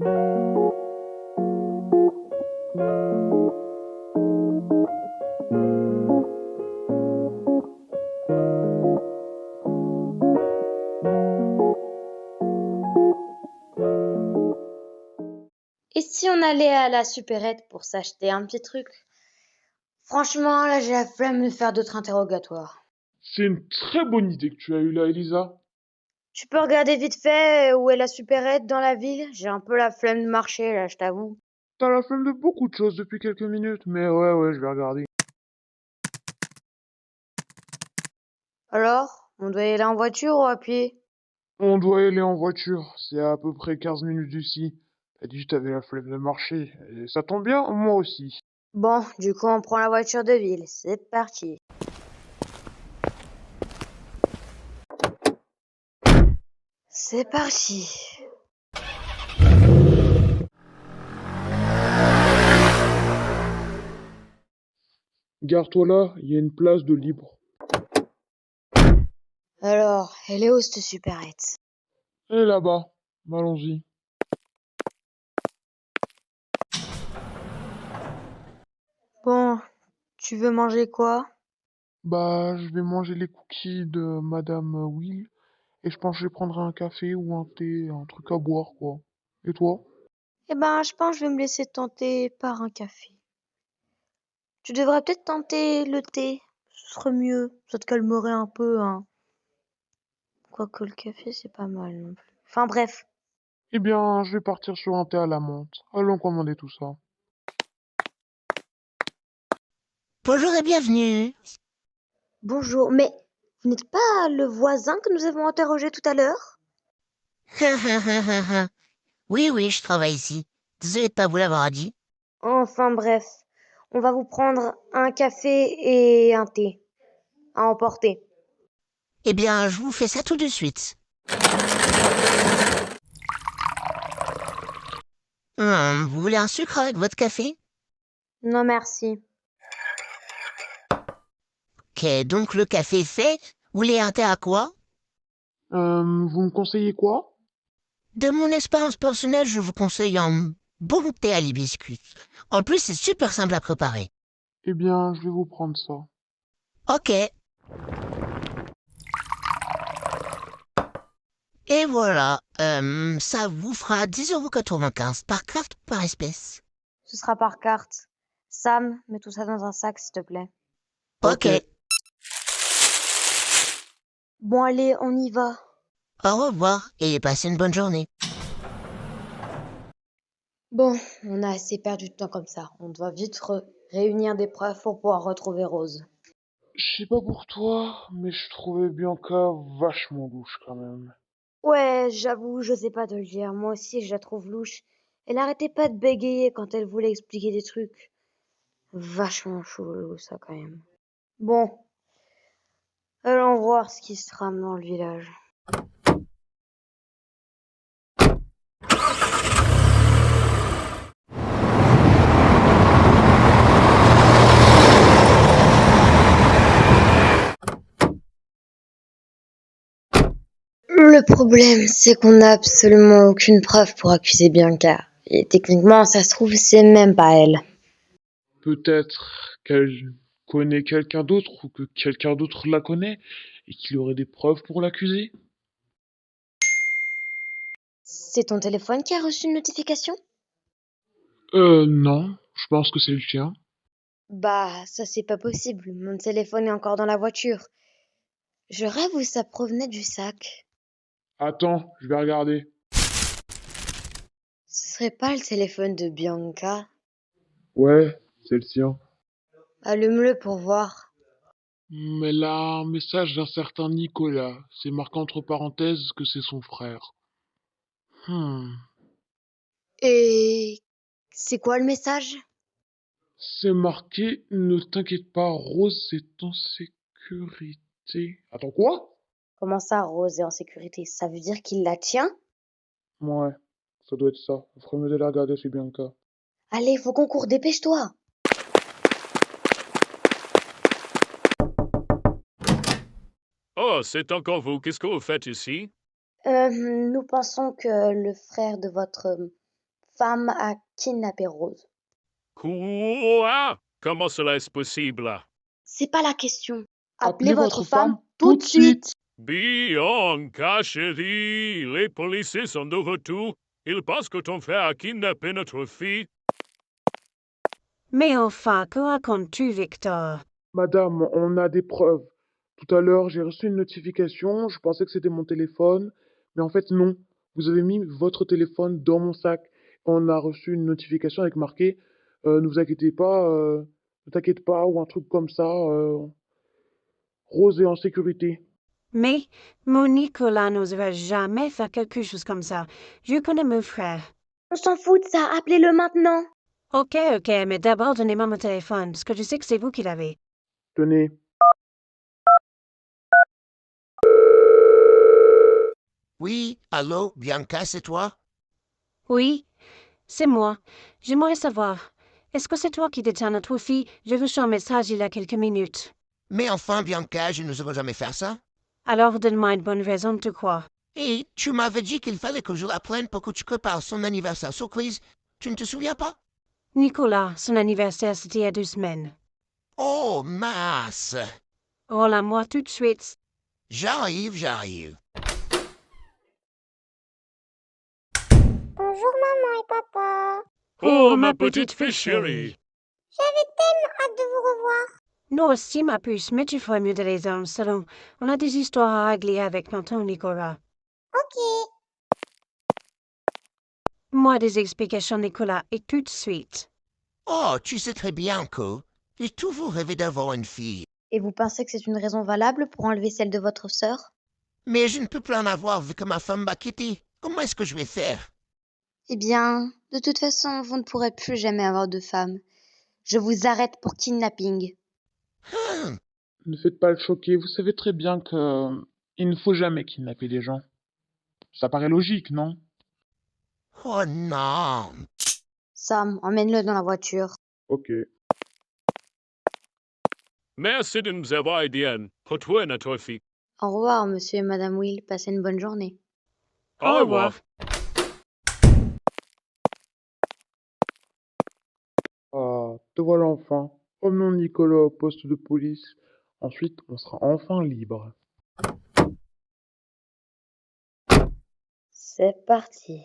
Et si on allait à la supérette pour s'acheter un petit truc? Franchement, là, j'ai la flemme de faire d'autres interrogatoires. C'est une très bonne idée que tu as eue là, Elisa. Tu peux regarder vite fait où est la supérette dans la ville? J'ai un peu la flemme de marcher, là, je t'avoue. T'as la flemme de beaucoup de choses depuis quelques minutes, mais ouais, je vais regarder. Alors, on doit y aller en voiture ou à pied? On doit y aller en voiture, c'est à peu près 15 minutes d'ici. T'as dit que t'avais la flemme de marcher, et ça tombe bien, moi aussi. Bon, du coup, on prend la voiture de ville. C'est parti. C'est parti. Gare-toi là, il y a une place de libre. Alors, elle est où cette supérette? Et là-bas, allons-y. Bon, tu veux manger quoi? Bah, je vais manger les cookies de Madame Will, et je pense que je prendrai un café ou un thé, un truc à boire, quoi. Et toi? Eh ben, je pense que je vais me laisser tenter par un café. Tu devrais peut-être tenter le thé. Ce serait mieux. Ça te calmerait un peu, hein. Quoique le café, c'est pas mal non plus. Enfin bref. Eh bien, je vais partir sur un thé à la menthe. Allons commander tout ça. Bonjour et bienvenue. Bonjour, mais vous n'êtes pas le voisin que nous avons interrogé tout à l'heure? Oui, je travaille ici. Désolé de pas vous l'avoir dit. Enfin bref. On va vous prendre un café et un thé à emporter. Eh bien, je vous fais ça tout de suite. Vous voulez un sucre avec votre café? Non merci. Ok, donc le café est fait. Vous voulez un thé à quoi? Vous me conseillez quoi? De mon expérience personnelle, je vous conseille un bon thé à l'hibiscus. En plus, c'est super simple à préparer. Eh bien, je vais vous prendre ça. Ok. Et voilà, ça vous fera 10,95 € par carte ou par espèce. Ce sera par carte. Sam, mets tout ça dans un sac s'il te plaît. Ok. Bon allez, on y va. Au revoir et passez une bonne journée. Bon, on a assez perdu de temps comme ça. On doit vite réunir des preuves pour pouvoir retrouver Rose. Je sais pas pour toi, mais je trouvais Bianca vachement louche quand même. Ouais, j'avoue, je sais pas te le dire. Moi aussi, je la trouve louche. Elle arrêtait pas de bégayer quand elle voulait expliquer des trucs. Vachement chelou, ça, quand même. Bon, allons voir ce qui se trame dans le village. Le problème, c'est qu'on n'a absolument aucune preuve pour accuser Bianca. Et techniquement, ça se trouve, c'est même pas elle. Peut-être qu'elle connaît quelqu'un d'autre ou que quelqu'un d'autre la connaît et qu'il aurait des preuves pour l'accuser. C'est ton téléphone qui a reçu une notification? Non, je pense que c'est le tien. Bah, ça c'est pas possible. Mon téléphone est encore dans la voiture. Je rêve où ça provenait du sac. Attends, je vais regarder. Ce serait pas le téléphone de Bianca? Ouais, c'est le tien. Allume-le pour voir. Mais là, un message d'un certain Nicolas. C'est marqué entre parenthèses que c'est son frère. Hmm. Et c'est quoi le message? C'est marqué, ne t'inquiète pas, Rose est en sécurité. Attends, quoi? Comment ça, Rose est en sécurité? Ça veut dire qu'il la tient? Ouais, ça doit être ça. Il ferait mieux de la regarder, c'est bien le cas. Allez, faut qu'on court, dépêche-toi. Oh, c'est encore vous. Qu'est-ce que vous faites ici? Nous pensons que le frère de votre femme a kidnappé Rose. Quoi? Comment cela est possible? C'est pas la question. Appelez votre femme tout de suite. Bianca, chérie, les policiers sont de retour. Ils pensent que ton frère a kidnappé notre fille. Mais enfin, que racontes-tu, Victor? Madame, on a des preuves. Tout à l'heure, j'ai reçu une notification, je pensais que c'était mon téléphone, mais en fait non. Vous avez mis votre téléphone dans mon sac. On a reçu une notification avec marqué ne vous inquiétez pas, ne t'inquiète pas, ou un truc comme ça. Rose est en sécurité. Mais mon Nicolas n'oserait jamais faire quelque chose comme ça. Je connais mon frère. On s'en fout de ça, appelez-le maintenant. Ok, mais d'abord donnez-moi mon téléphone, parce que je sais que c'est vous qui l'avez. Tenez. Oui, allô, Bianca, c'est toi? Oui, c'est moi. J'aimerais savoir, est-ce que c'est toi qui détiens notre fille? J'ai reçu un message il y a quelques minutes. Mais enfin, Bianca, je ne saurais jamais faire ça. Alors donne-moi une bonne raison de quoi. Et tu m'avais dit qu'il fallait que je la prenne pour que tu prépares son anniversaire surprise. Tu ne te souviens pas? Nicolas, son anniversaire c'était il y a 2 semaines. Oh, mince! Oh là, moi tout de suite. J'arrive. Bonjour maman et papa. Oh, ma petite fille chérie. J'avais tellement hâte de vous revoir. Nous aussi, ma puce, mais tu ferais mieux d'aller dans le salon. On a des histoires à régler avec tonton Nicolas. Ok. Moi, des explications, Nicolas, et tout de suite. Oh, tu sais très bien que j'ai toujours rêvé d'avoir une fille. Et vous pensez que c'est une raison valable pour enlever celle de votre sœur? Mais je ne peux plus en avoir vu que ma femme m'a quitté. Comment est-ce que je vais faire? Eh bien, de toute façon, vous ne pourrez plus jamais avoir de femme. Je vous arrête pour kidnapping. Hum, Ne faites pas le choquer, vous savez très bien que il ne faut jamais kidnapper les gens. Ça paraît logique, non? Oh non! Sam, emmène-le dans la voiture. Ok. Merci de nous avoir aidés pour trouver notre fille. Au revoir, monsieur et madame Will. Passez une bonne journée. Au revoir. Ah, te voilà enfin. Emmenons Nicolas au poste de police. Ensuite, on sera enfin libre. C'est parti.